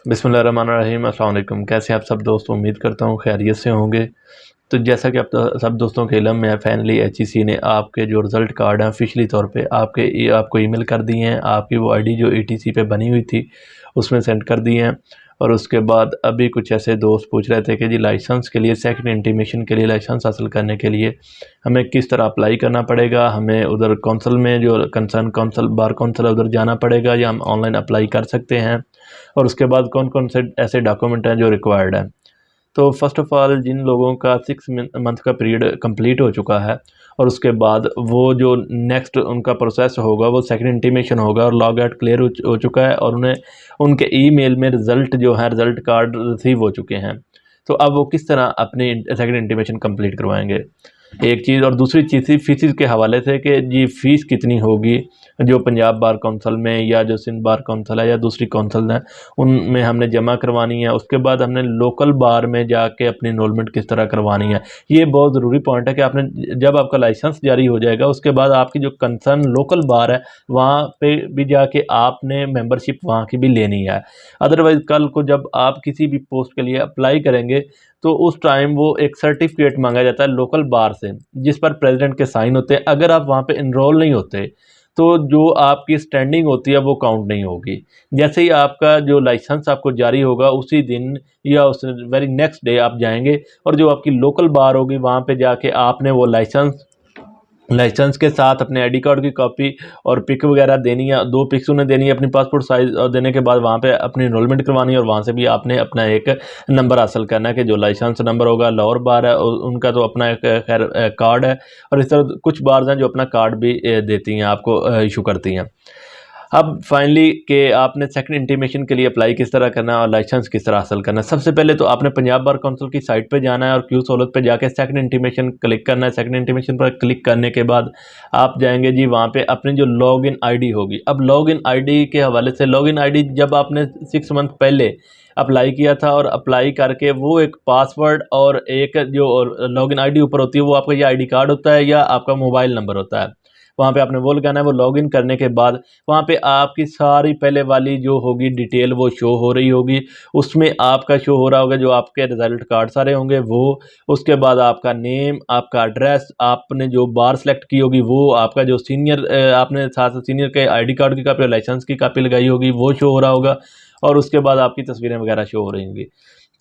बिस्मिल्लाहिर्रहमानिर्रहीम। अस्सलाम वालेकुम। कैसे हैं आप सब दोस्त? उम्मीद करता हूँ खैरियत से होंगे। तो जैसा कि आप सब दोस्तों के इल्म में है, फाइनली एचईसी ने आपके जो रिज़ल्ट कार्ड हैं ऑफिशियली तौर पे आपको ईमेल कर दिए हैं। आपकी वो आईडी जो ईटीसी पे बनी हुई थी उसमें सेंड कर दिए हैं। और उसके बाद अभी कुछ ऐसे दोस्त पूछ रहे थे कि जी लाइसेंस के लिए, सेकंड इंटीमेशन के लिए, लाइसेंस हासिल करने के लिए हमें किस तरह अप्लाई करना पड़ेगा। हमें उधर कौंसल में जो कंसर्न कौंसल बार कौंसल उधर जाना पड़ेगा या हम ऑनलाइन अप्लाई कर सकते हैं। और उसके बाद कौन कौन से ऐसे डॉक्यूमेंट हैं जो रिक्वायर्ड हैं। तो फर्स्ट ऑफ़ ऑल जिन लोगों का 6 मंथ का पीरियड कंप्लीट हो चुका है और उसके बाद वो जो नेक्स्ट उनका प्रोसेस होगा वो सेकंड इंटीमेशन होगा और लॉग आउट क्लियर हो चुका है और उन्हें उनके ईमेल में रिज़ल्ट जो है, रिज़ल्ट कार्ड रिसीव हो चुके हैं। तो अब वो किस तरह अपनी सेकंड इंटीमेशन कंप्लीट करवाएंगे, एक चीज़। और दूसरी चीज़ थी फ़ीसिस के हवाले से कि जी फ़ीस कितनी होगी जो पंजाब बार कौंसल में या जो सिंध बार कौंसल है या दूसरी कौंसल हैं उनमें हमने जमा करवानी है। उसके बाद हमने लोकल बार में जाके अपनी इनरोलमेंट किस तरह करवानी है। ये बहुत ज़रूरी पॉइंट है कि आपने जब आपका लाइसेंस जारी हो जाएगा उसके बाद आपकी जो कंसर्न लोकल बार है वहाँ पे भी जाके आपने मेंबरशिप वहाँ की भी लेनी है। अदरवाइज़ कल को जब आप किसी भी पोस्ट के लिए अप्लाई करेंगे तो उस टाइम वो एक सर्टिफिकेट मांगा जाता है लोकल बार से जिस पर प्रेसिडेंट के साइन होते हैं। अगर आप वहाँ पे इनरोल नहीं होते तो जो आपकी स्टैंडिंग होती है वो काउंट नहीं होगी। जैसे ही आपका जो लाइसेंस आपको जारी होगा उसी दिन या उस वेरी नेक्स्ट डे आप जाएंगे और जो आपकी लोकल बार होगी वहाँ पे जाके आपने वो लाइसेंस के साथ अपने आईडी कार्ड की कॉपी और पिक वगैरह देनी है। 2 पिक्स उन्हें देनी है अपनी पासपोर्ट साइज़, और देने के बाद वहाँ पे अपनी इनरोलमेंट करवानी है और वहाँ से भी आपने अपना एक नंबर हासिल करना है कि जो लाइसेंस नंबर होगा। लोअर बार है उनका तो अपना एक खैर कार्ड है और इस तरह कुछ बार्स हैं जो अपना कार्ड भी देती हैं, आपको इशू करती हैं। अब फाइनली कि आपने सेकंड इंटीमेशन के लिए अप्लाई किस तरह करना है और लाइसेंस किस तरह हासिल करना है। सबसे पहले तो आपने पंजाब बार काउंसिल की साइट पे जाना है और क्यू सहूलत पे जाके सेकंड इंटीमेशन क्लिक करना है। सेकंड इंटीमेशन पर क्लिक करने के बाद आप जाएंगे जी वहाँ पे अपनी जो लॉगिन आईडी होगी। अब लॉगिन आईडी के हवाले से, लॉगिन आईडी जब आपने 6 मंथ पहले अप्लाई किया था और अप्लाई करके वो एक पासवर्ड और एक जो लॉगिन आईडी ऊपर होती है वो आपका या आईडी कार्ड होता है या आपका मोबाइल नंबर होता है। वहाँ पे आपने वो लगाना है। वो लॉगिन करने के बाद वहाँ पे आपकी सारी पहले वाली जो होगी डिटेल वो शो हो रही होगी। उसमें आपका शो हो रहा होगा जो आपके रिज़ल्ट कार्ड सारे होंगे वो। उसके बाद आपका नेम, आपका एड्रेस, आपने जो बार सेलेक्ट की होगी वो, आपका जो सीनियर आपने साथ सीनियर के आईडी कार्ड की कापी, लाइसेंस की कापी लगाई होगी वो शो हो रहा होगा। और उसके बाद आपकी तस्वीरें वगैरह शो हो रही होंगी।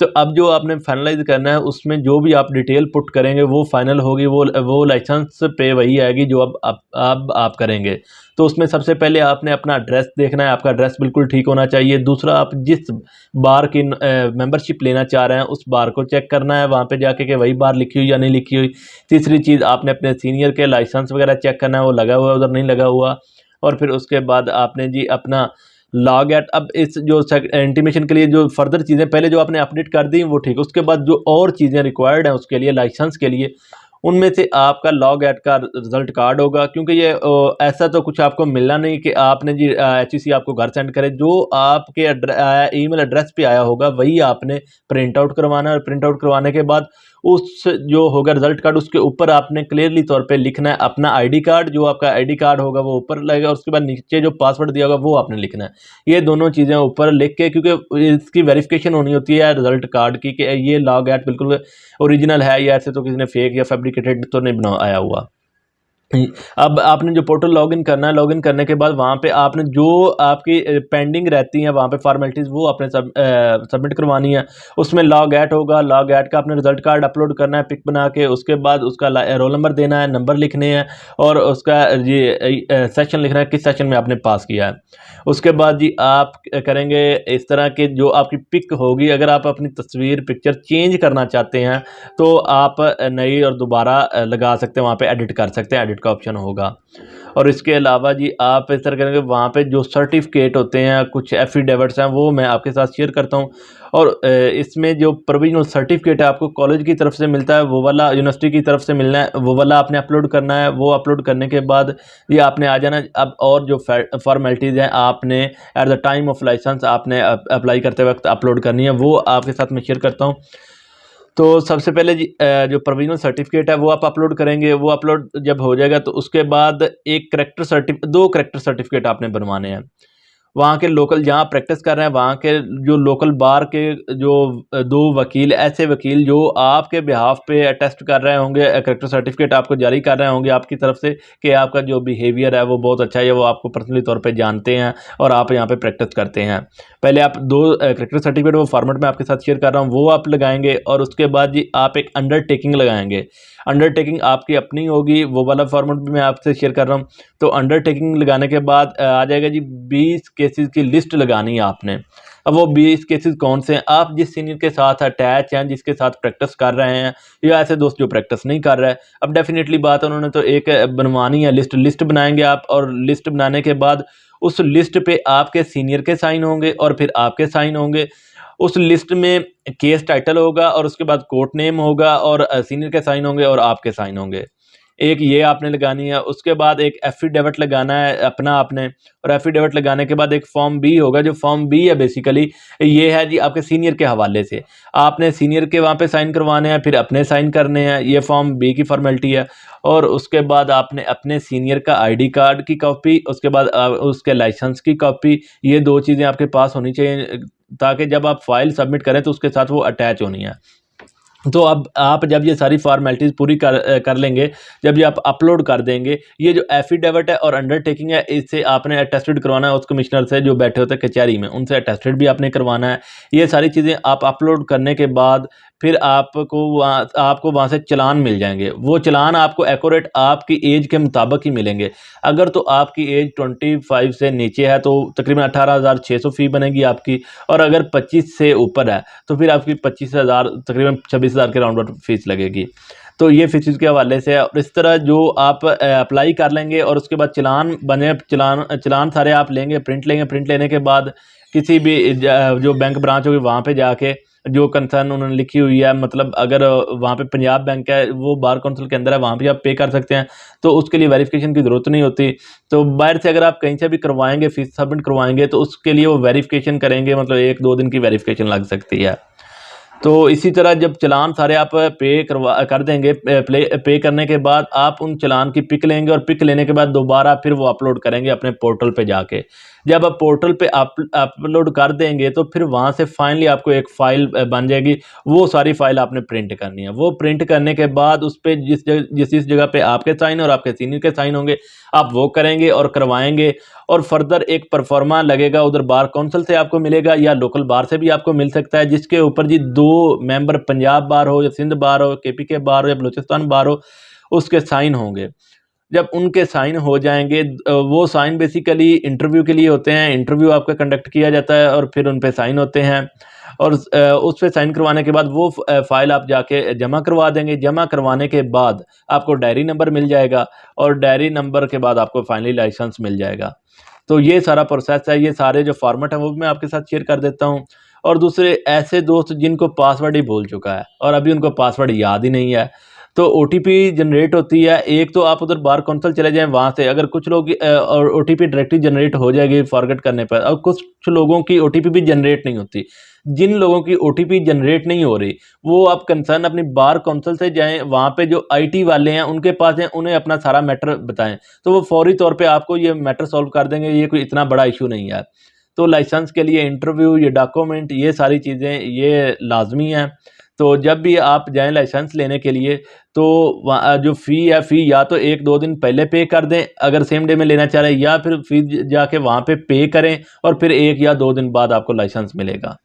तो अब जो आपने फाइनलाइज़ करना है उसमें जो भी आप डिटेल पुट करेंगे वो फाइनल होगी। वो लाइसेंस पे वही आएगी जो अब आप करेंगे। तो उसमें सबसे पहले आपने अपना एड्रेस देखना है, आपका एड्रेस बिल्कुल ठीक होना चाहिए। दूसरा, आप जिस बार की मेंबरशिप लेना चाह रहे हैं उस बार को चेक करना है वहाँ पे जाके कि वही बार लिखी हुई या नहीं लिखी हुई। तीसरी चीज़, आपने अपने सीनियर के लाइसेंस वगैरह चेक करना है वो लगा हुआ है उधर नहीं लगा हुआ। और फिर उसके बाद आपने जी अपना लॉग एट, अब इस जो इंटीमेशन के लिए जो फर्दर चीज़ें पहले जो आपने अपडेट कर दी वो ठीक है। उसके बाद जो और चीज़ें रिक्वायर्ड हैं उसके लिए, लाइसेंस के लिए, उनमें से आपका लॉग एट का रिजल्ट कार्ड होगा। क्योंकि ये ऐसा तो कुछ आपको मिलना नहीं कि आपने जी एचईसी आपको घर सेंड करे। जो आपके ईमेल एड्रेस पे आया होगा वही आपने प्रिंट आउट करवाना है। और प्रिंट आउट करवाने के बाद उस जो होगा रिजल्ट कार्ड उसके ऊपर आपने क्लियरली तौर पे लिखना है अपना आईडी कार्ड। जो आपका आईडी कार्ड होगा वो ऊपर लगेगा। उसके बाद नीचे जो पासवर्ड दिया होगा वो आपने लिखना है। ये दोनों चीज़ें ऊपर लिख के, क्योंकि इसकी वेरिफिकेशन होनी होती है रिजल्ट कार्ड की कि ये लॉग एट बिल्कुल ओरिजिनल है या ऐसे तो किसी ने फेक या फैब्रिकेटेड तो नहीं बनाया हुआ। अब आपने जो पोर्टल लॉगिन करना है, लॉगिन करने के बाद वहाँ पे आपने जो आपकी पेंडिंग रहती हैं वहाँ पे फॉर्मेलिटीज़ वो आपने सबमिट करवानी है। उसमें लॉग एट होगा, लॉग एट का आपने रिजल्ट कार्ड अपलोड करना है पिक बना के। उसके बाद उसका रोल नंबर देना है, नंबर लिखने हैं और उसका ये सेशन लिखना है किस सेशन में आपने पास किया है। उसके बाद जी आप करेंगे इस तरह के जो आपकी पिक होगी, अगर आप अपनी तस्वीर पिक्चर चेंज करना चाहते हैं तो आप नई और दोबारा लगा सकते हैं, वहाँ पे एडिट कर सकते हैं, एडिट का ऑप्शन होगा। और इसके अलावा जी आप इस तरह करेंगे वहाँ पे जो सर्टिफिकेट होते हैं, कुछ एफिडेविट्स हैं वो मैं आपके साथ शेयर करता हूँ। और इसमें जो प्रोविजनल सर्टिफिकेट है आपको कॉलेज की तरफ से मिलता है वो वाला, यूनिवर्सिटी की तरफ से मिलना है वो वाला आपने अपलोड करना है। वो अपलोड करने के बाद ये आपने आ जाना। अब और जो फॉर्मेलिटीज़ हैं आपने at the time of license आपने अप्लाई करते वक्त अपलोड करनी है, वो आपके साथ मैं शेयर करता हूँ। तो सबसे पहले जी जो प्रोविजनल सर्टिफिकेट है वो आप अपलोड करेंगे। वो अपलोड जब हो जाएगा तो उसके बाद दो करेक्टर सर्टिफिकेट आपने बनवाने हैं। वहाँ के लोकल जहाँ प्रैक्टिस कर रहे हैं वहाँ के जो लोकल बार के जो 2 वकील, ऐसे वकील जो आपके बिहाफ पे अटेस्ट कर रहे होंगे, करैक्टर सर्टिफिकेट आपको जारी कर रहे होंगे आपकी तरफ से कि आपका जो बिहेवियर है वो बहुत अच्छा है, वो आपको पर्सनली तौर पे जानते हैं और आप यहाँ पे प्रैक्टिस करते हैं। पहले आप 2 करैक्टर सर्टिफिकेट वो फॉर्मेट में आपके साथ शेयर कर रहा हूँ वो आप लगाएंगे और उसके बाद जी आप एक अंडरटेकिंग लगाएंगे। अंडरटेकिंग आपकी अपनी होगी, वो वाला फॉर्मेट भी मैं आपसे शेयर कर रहा हूँ। तो अंडरटेकिंग लगाने के बाद आ जाएगा जी 20 केसेस की लिस्ट लगानी है आपने। अब वो 20 केसेस कौन से हैं, आप जिस सीनियर के साथ अटैच हैं, जिसके साथ प्रैक्टिस कर रहे हैं, या ऐसे दोस्त जो प्रैक्टिस नहीं कर रहा है। अब डेफिनेटली बात है, उन्होंने तो एक बनवानी है लिस्ट बनाएंगे आप, और लिस्ट बनाने के बाद उस लिस्ट पे आपके सीनियर के साइन होंगे और फिर आपके साइन होंगे। उस लिस्ट में केस टाइटल होगा और उसके बाद कोर्ट नेम होगा और सीनियर के साइन होंगे और आपके साइन होंगे। एक ये आपने लगानी है। उसके बाद एक एफिडेविट लगाना है अपना आपने, और एफिडेविट लगाने के बाद एक फॉर्म बी होगा। जो फॉर्म बी है बेसिकली ये है जी आपके सीनियर के हवाले से, आपने सीनियर के वहाँ पे साइन करवाने हैं, फिर अपने साइन करने हैं, ये फॉर्म बी की फॉर्मेलिटी है। और उसके बाद आपने अपने सीनियर का आईडी कार्ड की कॉपी, उसके बाद उसके लाइसेंस की कॉपी, ये 2 चीज़ें आपके पास होनी चाहिए ताकि जब आप फाइल सबमिट करें तो उसके साथ वो अटैच होनी है। तो अब आप जब ये सारी फॉर्मेलिटीज़ पूरी कर लेंगे, जब ये आप अपलोड कर देंगे, ये जो एफिडेविट है और अंडरटेकिंग है, इससे आपने अटेस्टेड करवाना है उस कमिश्नर से जो बैठे होते हैं कचहरी में, उनसे अटेस्टेड भी आपने करवाना है। ये सारी चीज़ें आप अपलोड करने के बाद फिर आपको वहाँ से चालान मिल जाएंगे। वो चालान आपको एक्यूरेट आपकी एज के मुताबिक ही मिलेंगे। अगर तो आपकी एज 25 से नीचे है तो तकरीबन 18,600 फ़ी बनेगी आपकी, और अगर 25 से ऊपर है तो फिर आपकी 25,000 तकरीबन 26,000 के राउंड अबाउट फीस लगेगी। तो ये फीस के हवाले से है। और इस तरह जो आप अप्लाई कर लेंगे और उसके बाद चालान बने, चालान सारे आप लेंगे, प्रिंट लेंगे। प्रिंट लेने के बाद किसी भी जो बैंक ब्रांच होगी वहाँ पे जाके जो कंसर्न उन्होंने लिखी हुई है, मतलब अगर वहाँ पे पंजाब बैंक है, वो बार काउंसिल के अंदर है, वहाँ भी आप पे कर सकते हैं, तो उसके लिए वेरिफिकेशन की ज़रूरत नहीं होती। तो बाहर से अगर आप कहीं से भी करवाएंगे, फीस सबमिट करवाएंगे, तो उसके लिए वो वेरिफिकेशन करेंगे, मतलब 1-2 दिन की वेरिफिकेशन लग सकती है। तो इसी तरह जब चालान सारे आप कर देंगे, पे करने के बाद आप उन चालान की पिक लेंगे और पिक लेने के बाद दोबारा फिर वो अपलोड करेंगे अपने पोर्टल पे जाके। जब आप पोर्टल पे अपलोड कर देंगे तो फिर वहाँ से फाइनली आपको एक फ़ाइल बन जाएगी। वो सारी फ़ाइल आपने प्रिंट करनी है। वो प्रिंट करने के बाद उस पे जिस जगह पे आपके साइन और आपके सीनियर के साइन होंगे, आप वो करेंगे और करवाएँगे। और फर्दर एक परफॉर्मा लगेगा, उधर बार काउंसिल से आपको मिलेगा या लोकल बार से भी आपको मिल सकता है, जिसके ऊपर जी 2 मेंबर पंजाब बार हो या सिंध बार हो, केपीके बार हो या बलूचिस्तान बार हो, उसके साइन होंगे। जब उनके साइन हो जाएँगे, वो साइन बेसिकली इंटरव्यू के लिए होते हैं। इंटरव्यू आपका कंडक्ट किया जाता है और फिर उन पे साइन होते हैं। और उस पे साइन करवाने के बाद वो फ़ाइल आप जाके जमा करवा देंगे। जमा करवाने के बाद आपको डायरी नंबर मिल जाएगा और डायरी नंबर के बाद आपको फाइनली लाइसेंस मिल जाएगा। तो ये सारा प्रोसेस है, ये सारे जो फॉर्मेट हैं वो भी मैं आपके साथ शेयर कर देता हूँ। और दूसरे ऐसे दोस्त जिनको पासवर्ड ही भूल चुका है और अभी उनको पासवर्ड याद ही नहीं है, तो ओटीपी जनरेट होती है। एक तो आप उधर बार काउंसिल चले जाएँ, वहाँ से अगर कुछ लोग और ओटीपी डायरेक्टली जनरेट हो जाएगी फॉरगेट करने पर, और कुछ लोगों की ओटीपी भी जनरेट नहीं होती। जिन लोगों की ओटीपी जनरेट नहीं हो रही, वो आप कंसर्न अपनी बार काउंसिल से जाएँ, वहाँ पे जो आईटी वाले हैं उनके पास जाएँ, उन्हें अपना सारा मैटर बताएँ, तो वो फौरी तौर पे आपको ये मैटर सॉल्व कर देंगे। ये कोई इतना बड़ा इश्यू नहीं है। तो लाइसेंस के लिए इंटरव्यू, ये डॉक्यूमेंट, ये सारी चीज़ें ये लाज़मी हैं। तो जब भी आप जाएँ लाइसेंस लेने के लिए, तो जो फ़ी है, फ़ी या तो 1-2 दिन पहले पे कर दें अगर सेम डे में लेना चाह रहे हैं, या फिर फ़ी जाके वहाँ पे करें और फिर 1 या 2 दिन बाद आपको लाइसेंस मिलेगा।